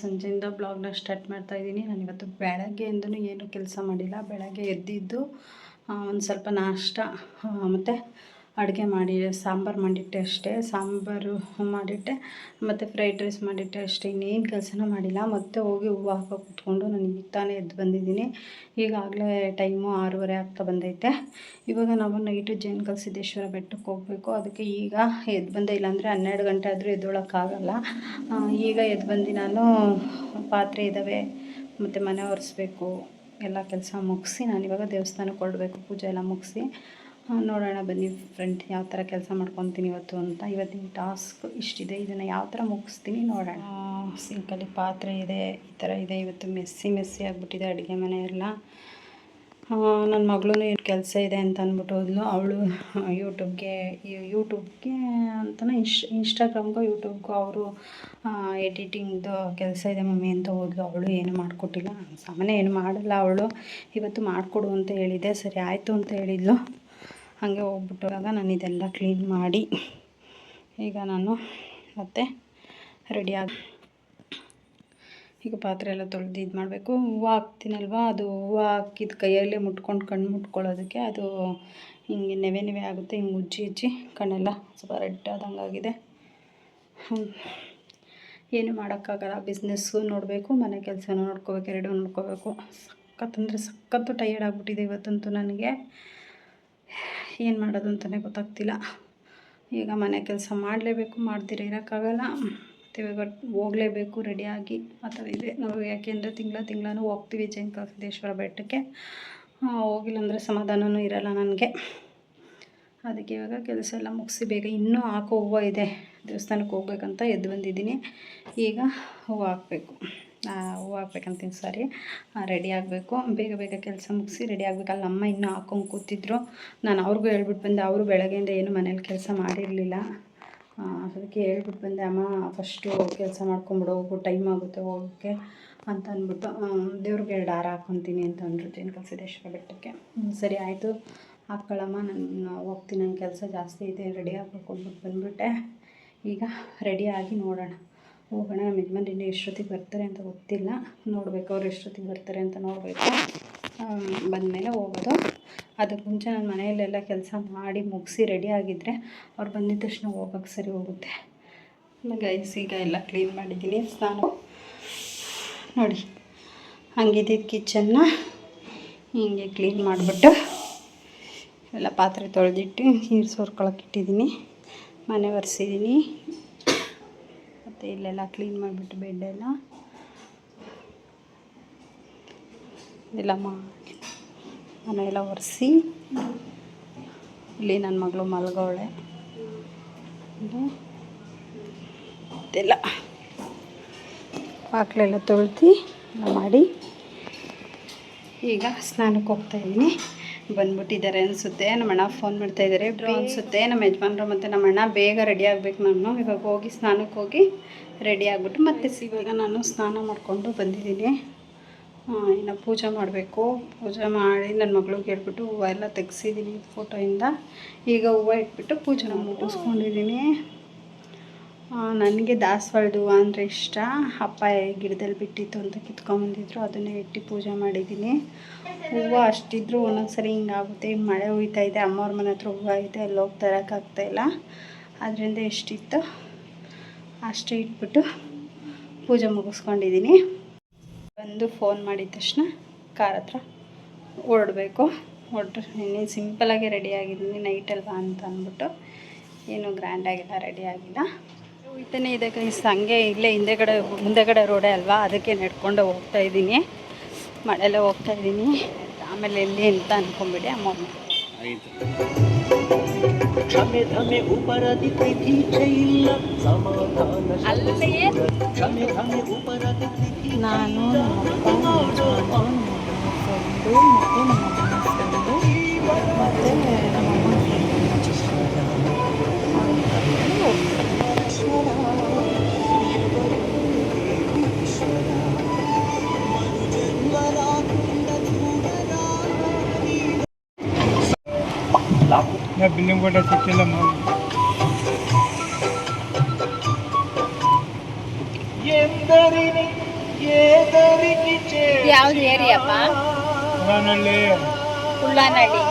ಸಂಜೆಯಿಂದ ಬ್ಲಾಗ್ನ ಸ್ಟಾರ್ಟ್ ಮಾಡ್ತಾಯಿದ್ದೀನಿ. ನಾನಿವತ್ತು ಬೆಳಗ್ಗೆಯಿಂದನೂ ಏನೂ ಕೆಲಸ ಮಾಡಿಲ್ಲ. ಬೆಳಗ್ಗೆ ಎದ್ದಿದ್ದು ಒಂದು ಸ್ವಲ್ಪ ನಾಷ್ಟ ಮತ್ತು ಅಡುಗೆ ಮಾಡಿ ಸಾಂಬಾರು ಮಾಡಿಟ್ಟೆ ಅಷ್ಟೇ. ಸಾಂಬಾರು ಮಾಡಿಟ್ಟೆ ಮತ್ತು ಫ್ರೈಡ್ ರೈಸ್ ಮಾಡಿಟ್ಟೆ ಅಷ್ಟೇ. ಇನ್ನೇನು ಕೆಲಸನೂ ಮಾಡಿಲ್ಲ. ಮತ್ತೆ ಹೋಗಿ ಹೂವು ಹಾಕೋ ಕೂತ್ಕೊಂಡು ನಾನು ಈಗ ತಾನೇ ಎದ್ದು ಬಂದಿದ್ದೀನಿ. ಈಗಾಗಲೇ ಟೈಮು 6:30 ಆಗ್ತಾ ಬಂದೈತೆ. ಇವಾಗ ನಾವು ನೈಟು ಜೇನುಕಲ್ ಸಿದ್ದೇಶ್ವರ ಬೆಟ್ಟಕ್ಕೆ ಹೋಗಬೇಕು. ಅದಕ್ಕೆ ಈಗ ಎದ್ದು ಬಂದೆ. ಇಲ್ಲಾಂದರೆ 12 ಗಂಟೆ ಆದರೂ ಎದ್ದೊಳಕ್ಕಾಗಲ್ಲ. ಈಗ ಎದ್ದು ಬಂದು ನಾನು ಪಾತ್ರೆ ಇದ್ದಾವೆ ಮತ್ತು ಮನೆ ಒರೆಸ್ಬೇಕು. ಎಲ್ಲ ಕೆಲಸ ಮುಗಿಸಿ ನಾನಿವಾಗ ದೇವಸ್ಥಾನಕ್ಕೆ ಹೊರಡಬೇಕು. ಪೂಜೆ ಎಲ್ಲ ಮುಗಿಸಿ ನೋಡೋಣ ಬನ್ನಿ ಫ್ರೆಂಡ್ ಯಾವ ಥರ ಕೆಲಸ ಮಾಡ್ಕೊತೀನಿ ಇವತ್ತು ಅಂತ. ಇವತ್ತಿನ ಟಾಸ್ಕ್ ಇಷ್ಟಿದೆ. ಇದನ್ನು ಯಾವ ಥರ ಮುಗಿಸ್ತೀನಿ ನೋಡೋಣ. ಸಿಂಕಲ್ಲಿ ಪಾತ್ರೆ ಇದೆ, ಈ ಥರ ಇದೆ. ಇವತ್ತು ಮೆಸ್ಸಿ ಆಗಿಬಿಟ್ಟಿದೆ ಅಡುಗೆ ಮನೆ ಎಲ್ಲ. ನನ್ನ ಮಗಳೂ ಏನು ಕೆಲಸ ಇದೆ ಅಂತ ಅಂದ್ಬಿಟ್ಟು ಹೋದ್ಲು. ಅವಳು ಯೂಟ್ಯೂಬ್ಗೆ ಅಂತಲೇ ಇನ್ಸ್ಟಾಗ್ರಾಮ್ಗೋ ಯೂಟ್ಯೂಬ್ಗೋ ಅವರು ಎಡಿಟಿಂಗ್ದು ಕೆಲಸ ಇದೆ ಮಮ್ಮಿ ಅಂತ ಹೋದ್ಲು. ಅವಳು ಏನು ಮಾಡಿಕೊಟ್ಟಿಲ್ಲ. ಸಾಮಾನ್ಯ ಏನು ಮಾಡಲ್ಲ ಅವಳು. ಇವತ್ತು ಮಾಡಿಕೊಡು ಅಂತ ಹೇಳಿದೆ. ಸರಿ ಆಯಿತು ಅಂತ ಹೇಳಿದ್ಲು. ಹಾಗೆ ಹೋಗ್ಬಿಟ್ಟಾಗ ನಾನು ಇದೆಲ್ಲ ಕ್ಲೀನ್ ಮಾಡಿ ಈಗ ನಾನು ಮತ್ತೆ ರೆಡಿಯಾಗಿ ಈಗ ಪಾತ್ರೆ ಎಲ್ಲ ತೊಳೆದು ಇದು ಮಾಡಬೇಕು. ಹೂವು ಹಾಕ್ತೀನಲ್ವ, ಅದು ಹೂವು ಹಾಕಿದ ಕೈಯಲ್ಲೇ ಮುಟ್ಕೊಂಡು ಕಣ್ಣು ಮುಟ್ಕೊಳ್ಳೋದಕ್ಕೆ ಅದು ಹಿಂಗೆ ನೆವೆ ಆಗುತ್ತೆ. ಹಿಂಗೆ ಉಜ್ಜಿ ಕಣ್ಣೆಲ್ಲ ಸ್ವಲ್ಪ ರೆಡ್ ಆದಂಗಾಗಿದೆ. ಏನು ಮಾಡೋಕ್ಕಾಗಲ್ಲ. ಬಿಸ್ನೆಸ್ಸು ನೋಡಬೇಕು, ಮನೆ ಕೆಲಸನೂ ನೋಡ್ಕೋಬೇಕು, ಎರಡೂ ನೋಡ್ಕೋಬೇಕು. ಸಖತ್ತು ಟಯರ್ಡ್ ಆಗಿಬಿಟ್ಟಿದೆ ಇವತ್ತಂತೂ ನನಗೆ. ಏನು ಮಾಡೋದು ಅಂತಲೇ ಗೊತ್ತಾಗ್ತಿಲ್ಲ. ಈಗ ಮನೆ ಕೆಲಸ ಮಾಡಲೇಬೇಕು, ಮಾಡ್ದಿರ ಇರೋಕ್ಕಾಗಲ್ಲ. ಮತ್ತು ಇವಾಗ ಹೋಗಲೇಬೇಕು ರೆಡಿಯಾಗಿ ಆ ಥರ ಇದೆ. ನಾವು ಯಾಕೆಂದರೆ ತಿಂಗಳೂ ಹೋಗ್ತೀವಿ ಜೇನುಕಲ್ ಸಿದ್ದೇಶ್ವರ ಬೆಟ್ಟಕ್ಕೆ. ಹೋಗಿಲ್ಲ ಅಂದರೆ ಸಮಾಧಾನವೂ ಇರಲ್ಲ ನನಗೆ. ಅದಕ್ಕೆ ಇವಾಗ ಕೆಲಸ ಎಲ್ಲ ಮುಗಿಸಿ ಬೇಗ ಇನ್ನೂ ಹಾಕೋ ಹೂವು ಇದೆ. ದೇವಸ್ಥಾನಕ್ಕೆ ಹೋಗ್ಬೇಕಂತ ಎದ್ದು ಬಂದಿದ್ದೀನಿ. ಈಗ ಹೂವು ಹಾಕಬೇಕು. ಹೂವು ಹಾಕ್ಬೇಕಂತೀನಿ ರೆಡಿ ಆಗಬೇಕು. ಬೇಗ ಕೆಲಸ ಮುಗಿಸಿ ರೆಡಿ ಆಗಬೇಕಲ್ಲ. ಅಮ್ಮ ಇನ್ನೂ ಹಾಕೊಂಡು ಕೂತಿದ್ರು. ನಾನು ಅವ್ರಿಗೂ ಹೇಳ್ಬಿಟ್ಟು ಬಂದೆ. ಅವರು ಬೆಳಗ್ಗೆಯಿಂದ ಏನು ಮನೇಲಿ ಕೆಲಸ ಮಾಡಿರಲಿಲ್ಲ. ಅದಕ್ಕೆ ಹೇಳ್ಬಿಟ್ಟು ಬಂದೆ, ಅಮ್ಮ ಫಸ್ಟು ಕೆಲಸ ಮಾಡ್ಕೊಂಬಿಡು, ಹೋಗು, ಟೈಮ್ ಆಗುತ್ತೆ ಹೋಗೋಕ್ಕೆ ಅಂತ ಅಂದ್ಬಿಟ್ಟು. ದೇವ್ರಿಗೆ 2 ಹಾರ ಹಾಕ್ಕೊತೀನಿ ಅಂತ ಅಂದರು ಜೇನುಕಲ್ ಸಿದ್ದೇಶ್ವರ ಬೆಟ್ಟಕ್ಕೆ. ಸರಿ ಆಯಿತು ಹಾಕ್ಕೊಳ್ಳಮ್ಮ, ನಾನು ಹೋಗ್ತೀನಿ, ನನ್ನ ಕೆಲಸ ಜಾಸ್ತಿ ಇದೆ, ರೆಡಿ ಆಗಬೇಕು ಅಂದ್ಬಿಟ್ಟು ಬಂದುಬಿಟ್ಟೆ. ಈಗ ರೆಡಿಯಾಗಿ ನೋಡೋಣ, ಹೋಗೋಣ. ನಮ್ಮ ಯಜಮಾನ್ರು ಇನ್ನೂ ಎಷ್ಟೊತ್ತಿಗೆ ಬರ್ತಾರೆ ಅಂತ ಗೊತ್ತಿಲ್ಲ. ನೋಡಬೇಕು, ಅವ್ರು ಎಷ್ಟೊತ್ತಿಗೆ ಬರ್ತಾರೆ ಅಂತ ನೋಡಬೇಕು. ಬಂದಮೇಲೆ ಹೋಗೋದು. ಅದಕ್ಕೆ ಮುಂಚೆ ನಾನು ಮನೆಯಲ್ಲೆಲ್ಲ ಕೆಲಸ ಮಾಡಿ ಮುಗಿಸಿ ರೆಡಿ ಆಗಿದ್ದರೆ ಅವ್ರು ಬಂದಿದ್ದ ತಕ್ಷಣ ಹೋಗೋಕ್ಕೆ ಸರಿ ಹೋಗುತ್ತೆ. ಗೈಸ್ ಈಗ ಎಲ್ಲ ಕ್ಲೀನ್ ಮಾಡಿದ್ದೀನಿ. ಸ್ನಾನ ನೋಡಿ ಹಂಗಿದ್ದಿದ್ದು ಕಿಚನ್ನ ಹೀಗೆ ಕ್ಲೀನ್ ಮಾಡಿಬಿಟ್ಟು ಎಲ್ಲ ಪಾತ್ರೆ ತೊಳೆದಿಟ್ಟು ನೀರು ಸೋರ್ಕೊಳಕ್ಕೆ ಇಟ್ಟಿದ್ದೀನಿ. ಮನೆ ಒರೆಸಿದ್ದೀನಿ. ಮತ್ತು ಇಲ್ಲೆಲ್ಲ ಕ್ಲೀನ್ ಮಾಡಿಬಿಟ್ಟು ಬೆಡ್ಡೆಲ್ಲ ಇದೆಲ್ಲ ಮನೆಯೆಲ್ಲ ಒರೆಸಿ ಇಲ್ಲಿ ನನ್ನ ಮಗಳು ಮಲ್ಗೋಳೆ. ಇದೆಲ್ಲ ಪಾತ್ರೆಲ್ಲ ತೊಳ್ದು ಎಲ್ಲ ಮಾಡಿ ಈಗ ಸ್ನಾನಕ್ಕೆ ಹೋಗ್ತಾಯಿದ್ದೀನಿ. ಬಂದ್ಬಿಟ್ಟಿದ್ದಾರೆ ಅನಿಸುತ್ತೆ. ನಮ್ಮ ಅಣ್ಣ ಫೋನ್ ಮಾಡ್ತಾಯಿದ್ದಾರೆ ಅನಿಸುತ್ತೆ. ನಮ್ಮ ಯಜಮಾನ್ರು ಮತ್ತು ನಮ್ಮ ಅಣ್ಣ ಬೇಗ ರೆಡಿ ಆಗಬೇಕು. ನಾನು ಇವಾಗ ಹೋಗಿ ಸ್ನಾನಕ್ಕೆ ಹೋಗಿ ರೆಡಿ ಆಗಿಬಿಟ್ಟು ಮತ್ತೆ ಇವಾಗ ನಾನು ಸ್ನಾನ ಮಾಡಿಕೊಂಡು ಬಂದಿದ್ದೀನಿ. ಇನ್ನು ಪೂಜೆ ಮಾಡಬೇಕು. ಪೂಜೆ ಮಾಡಿ ನನ್ನ ಮಗಳಿಗೆ ಹೇಳ್ಬಿಟ್ಟು ಹೂವು ಎಲ್ಲ ತೆಗೆಸಿದ್ದೀನಿ ಫೋಟೋಯಿಂದ. ಈಗ ಹೂವು ಇಟ್ಬಿಟ್ಟು ಪೂಜೆನ ಮುಗಿಸ್ಕೊಂಡಿದ್ದೀನಿ. ನನಗೆ ದಾಸವಾಳದ ಹೂವು ಅಂದರೆ ಇಷ್ಟ. ಅಪ್ಪ ಗಿಡದಲ್ಲಿ ಬಿಟ್ಟಿತ್ತು ಅಂತ ಕಿತ್ಕೊಂಬಂದಿದ್ರು, ಅದನ್ನೇ ಇಟ್ಟು ಪೂಜೆ ಮಾಡಿದ್ದೀನಿ. ಹೂವು ಅಷ್ಟಿದ್ರು ಒಂದೊಂದ್ಸರಿ ಹಿಂಗಾಗುತ್ತೆ. ಈಗ ಮಳೆ ಹುಯ್ತಾ ಇದೆ. ಅಮ್ಮವ್ರ ಮನೆ ಹತ್ರ ಹೂವು ಐತೆ, ಅಲ್ಲಿ ಹೋಗಿ ತರೋಕ್ಕಾಗ್ತಾಯಿಲ್ಲ. ಅದರಿಂದ ಎಷ್ಟಿತ್ತು ಅಷ್ಟೇ ಇಟ್ಬಿಟ್ಟು ಪೂಜೆ ಮುಗಿಸ್ಕೊಂಡಿದ್ದೀನಿ. ಬಂದು ಫೋನ್ ಮಾಡಿದ ತಕ್ಷಣ ಕಾರ್ ಹತ್ರ ಹೊರಡಬೇಕು. ಹೊರಟ್ರೆ ಇನ್ನೇನು ಸಿಂಪಲಾಗಿ ರೆಡಿಯಾಗಿದ್ದೀನಿ. ನೈಟಲ್ವಾ ಅಂತ ಅಂದ್ಬಿಟ್ಟು ಏನು ಗ್ರ್ಯಾಂಡಾಗಿಲ್ಲ, ರೆಡಿಯಾಗಿಲ್ಲ. ಹೋಗ್ತಾನೆ ಇದೆ ಗೈಸ್. ಹಂಗೆ ಇಲ್ಲೇ ಮುಂದೆಗಡೆ ರೋಡೇ ಅಲ್ವಾ, ಅದಕ್ಕೆ ನಡ್ಕೊಂಡು ಹೋಗ್ತಾಯಿದ್ದೀನಿ. ಮಳೆಯಲ್ಲೇ ಹೋಗ್ತಾಯಿದ್ದೀನಿ. ಆಮೇಲೆ ಎಲ್ಲಿ ಅಂತ ಅಂದ್ಕೊಂಬಿಡಿ ಅಮ್ಮ. ಕ್ಷಮೆ ಧಮೆ ಉಪರದಿ ತಿಥಿ ಇಲ್ಲ ಸಮಾಧಾನ ಅಲ್ಲೇ ಕ್ಷಮೆ ಧಮೆ ಉಪರದಿ ತಿಥಿ ನಾನು ಬಿಲ್ಲಿಂಗ್ ಕೂಡ ಸಿಕ್ಕಿಲ್ಲ ಮಾಡಿ ಎಂದರಿನಿ ಯಾವ್ದು ಏರಿಯಪ್ಪ? ಕುಳ್ಳನಹಳ್ಳಿ.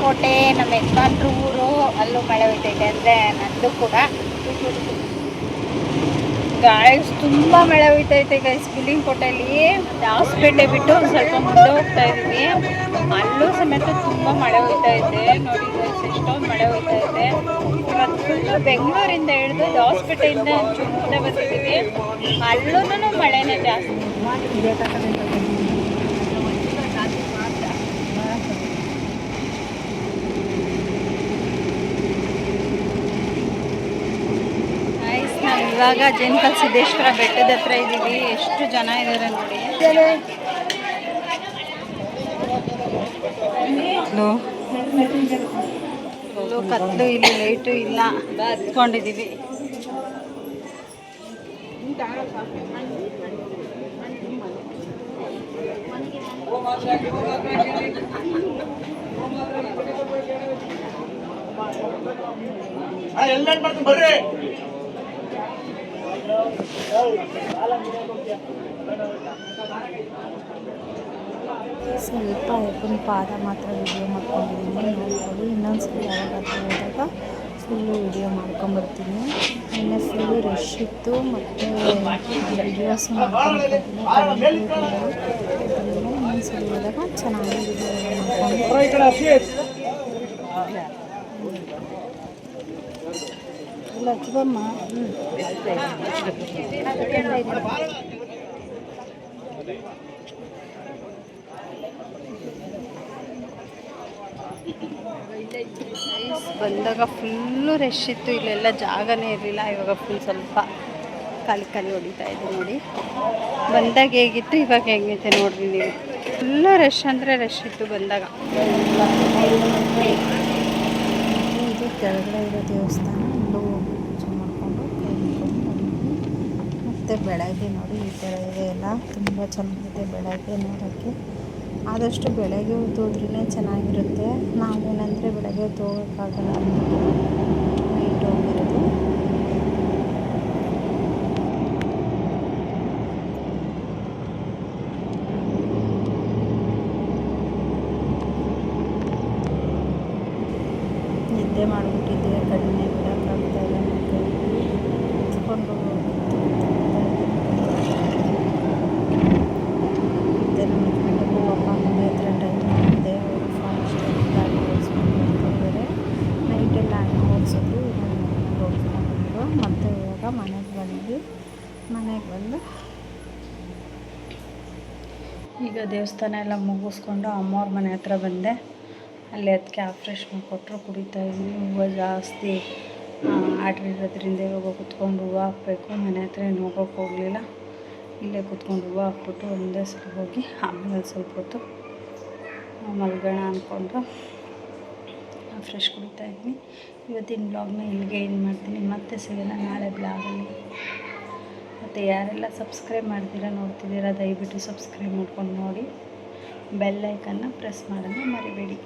ಕೋಟೆ ನಮ್ಮ ಯಜಮಾನ್ರ ಊರು, ಅಲ್ಲೂ ಮಳೆ ಹೋಗ್ತೈತೆ. ಅಂದರೆ ನಂದು ಕೂಡ ಗಾಯ್ಸ್ ತುಂಬ ಮಳೆ ಹೋಗ್ತೈತೆ ಗೈಸ್. ಕೋಟೆಯಲ್ಲಿ ಹಾಸ್ಪೇಟೆ ಬಿಟ್ಟು ಒಂದು ಸ್ವಲ್ಪ ಮುಂದೆ ಹೋಗ್ತಾ ಇದ್ದೀವಿ, ಅಲ್ಲೂ ಸಮೇತ ತುಂಬ ಮಳೆ ಹೋಗ್ತೈತೆ. ನೋಡಿ ಗೈಸ್, ಎಷ್ಟೊಂದು ಮಳೆ ಹೋಗ್ತೈತೆ. ಇವತ್ತು ಫುಲ್ಲು ಬೆಂಗಳೂರಿಂದ ಹಿಡಿದು ಹಾಸ್ಪೇಟೆಯಿಂದ ಒಂಚೂರು ಮುಂದೆ ಬರ್ತಿದ್ದೀವಿ, ಅಲ್ಲೂ ಮಳೆನೇ ಜಾಸ್ತಿ. ಇವಾಗ ಜೇನುಕಲ್ ಸಿದ್ದೇಶ್ವರ ಬೆಟ್ಟದ ಹತ್ರ ಇದ್ದೀವಿ. ಎಷ್ಟು ಜನ ಇದ್ದಾರೆ ನೋಡಿ. ಕತ್ಲು, ಇಲ್ಲಿ ಲೈಟು ಇಲ್ಲ, ಹತ್ಕೊಂಡಿದ್ದೀವಿ. ಬರ್ರಿ. ಸ್ವಲ್ಪ ಒಬ್ಬನ ಪಾದ ಮಾತ್ರ ವಿಡಿಯೋ ಮಾಡ್ಕೊಂಡಿದ್ದೀನಿ, ನೋಡ್ಕೊಳ್ಳಿ. ಇನ್ನೊಂದ್ಸಲ ಯಾವಾಗಾದ್ರೂ ಹೋದಾಗ ಫುಲ್ಲು ವಿಡಿಯೋ ಮಾಡ್ಕೊಂಬರ್ತೀನಿ. ನಿನ್ನೆ ಫುಲ್ಲು ರಶ್ ಇತ್ತು, ಮತ್ತು ವಿಡಿಯೋಸ್ ಮಾಡ್ಕೊಂಡ್ಬರ್ತೀನಿ. ಇನ್ನೊಂದ್ಸಲ ಹೋದಾಗ ಚೆನ್ನಾಗಿ ವಿಡಿಯೋ ಮಾಡ್ಕೊಂಡು ಲಕ್ಷ್ಮಮ್ಮ ಬಂದಾಗ ಫುಲ್ಲು ರಶ್ ಇತ್ತು, ಇಲ್ಲೆಲ್ಲ ಜಾಗನೇ ಇರಲಿಲ್ಲ. ಇವಾಗ ಫುಲ್ ಸ್ವಲ್ಪ ಖಾಲಿ ಹೊಡಿತಾ ಇದೆ ನೋಡಿ. ಬಂದಾಗ ಹೇಗಿತ್ತು, ಇವಾಗ ಹೆಂಗೈತೆ ನೋಡ್ರಿ ನೀವು. ಫುಲ್ಲು ರಶ್ ಅಂದರೆ ರಶ್ ಇತ್ತು ಬಂದಾಗ. ಇದು ಕೆಳಗಡೆ ಇರೋ ದೇವಸ್ಥಾನ, ಇಲ್ಲೂ ಹೋಗಿ ಪೂಜೆ ಮಾಡಿಕೊಂಡು ಕೈ ಮುಗ್ಕೊಂಡು ಬಂದ್ವಿ. ಮತ್ತು ಬೆಳಗ್ಗೆ ನೋಡಿ ಈ ಥರ ಇದೆ ಎಲ್ಲ, ತುಂಬ ಚೆನ್ನಾಗಿದೆ ಬೆಳಗ್ಗೆ ನೋಡೋಕ್ಕೆ. ಆದಷ್ಟು ಬೆಳಗ್ಗೆ ಹೊತ್ತು ಹೋದ್ರೇ ಚೆನ್ನಾಗಿರುತ್ತೆ. ನಾವೇನಂದರೆ ಬೆಳಗ್ಗೆ ಹೊತ್ತು ಹೋಗೋಕ್ಕಾಗಲ್ಲ ಅಂದ್ಬಿಟ್ಟು ನೈಟ್ ಹೋಗಿರೋದು. ನಿದ್ದೆ ಮಾಡಿಬಿಟ್ಟಿದ್ದೆ, ಕಣ್ಣೇ ಬಿಡೋಕ್ಕಾಗ್ತಾಯಿಲ್ಲ. ಕುತ್ಕೊಂಡು ಮತ್ತು ನಮ್ಮ ಯಜಮಾನ್ರಿಗೂ ಅಪ್ಪ ಮನೆ ಹತ್ರ ಟೈಮ್ ಆಗಿದೆ. ಅವರು ಫಾರೆಸ್ಟ್ ಗಾಡಿ ಓಡಿಸ್ಕೊಂಡು ಬರ್ತಿದ್ದಾರೆ. ನೈಟೆಲ್ಲ ಅಣ್ಣ ಓಡಿಸಿದ್ರು, ಓಡಿಸ್ಕೊಂಡ್ರು. ಮತ್ತು ಇವಾಗ ಮನೆಗೆ ಬಂದು ಈಗ ದೇವಸ್ಥಾನ ಎಲ್ಲ ಮುಗಿಸ್ಕೊಂಡು ಅಮ್ಮವ್ರ ಮನೆ ಹತ್ರ ಬಂದೆ. ಅಲ್ಲಿ ಅದಕ್ಕೆ ಫ್ರೆಶ್ ಮಾಡಿಕೊಟ್ರು, ಕುಡಿತಾ ಇದ್ವಿ. ಹೂವು ಜಾಸ್ತಿ ಆರ್ಡ್ರ್ ಇರೋದ್ರಿಂದ ಇವಾಗ ಕುತ್ಕೊಂಡು ಹೂವು ಹಾಕಬೇಕು. ಮನೆ ಹತ್ರ ಏನು ಹೋಗೋಕ್ಕೆ ಹೋಗಲಿಲ್ಲ, ಇಲ್ಲೇ ಕುತ್ಕೊಂಡು ಹೂವು ಹಾಕ್ಬಿಟ್ಟು ಒಂದೇ ಸಲ ಹೋಗಿ ಆಮೇಲೆ ಸ್ವಲ್ಪ ಹೊತ್ತು ಮಲ್ಗೋಣ ಅಂದ್ಕೊಂಡು ಫ್ರೆಶ್ ಕುಡಿತಾ ಇದ್ದೀನಿ. ಇವತ್ತಿನ ಬ್ಲಾಗ್ನ ಇಲ್ಲಿಗೆ ಏನು ಮಾಡ್ತೀನಿ, ಮತ್ತೆ ಸಿಗೋಣ ನಾಳೆ ಬ್ಲಾಗಲ್ಲಿ. ಮತ್ತು ಯಾರೆಲ್ಲ ಸಬ್ಸ್ಕ್ರೈಬ್ ಮಾಡ್ತೀರಾ ನೋಡ್ತಿದ್ದೀರಾ, ದಯವಿಟ್ಟು ಸಬ್ಸ್ಕ್ರೈಬ್ ಮಾಡ್ಕೊಂಡು ನೋಡಿ. ಬೆಲ್ ಐಕನ್ನ ಪ್ರೆಸ್ ಮಾಡೋಣ ಮರಿಬೇಡಿ.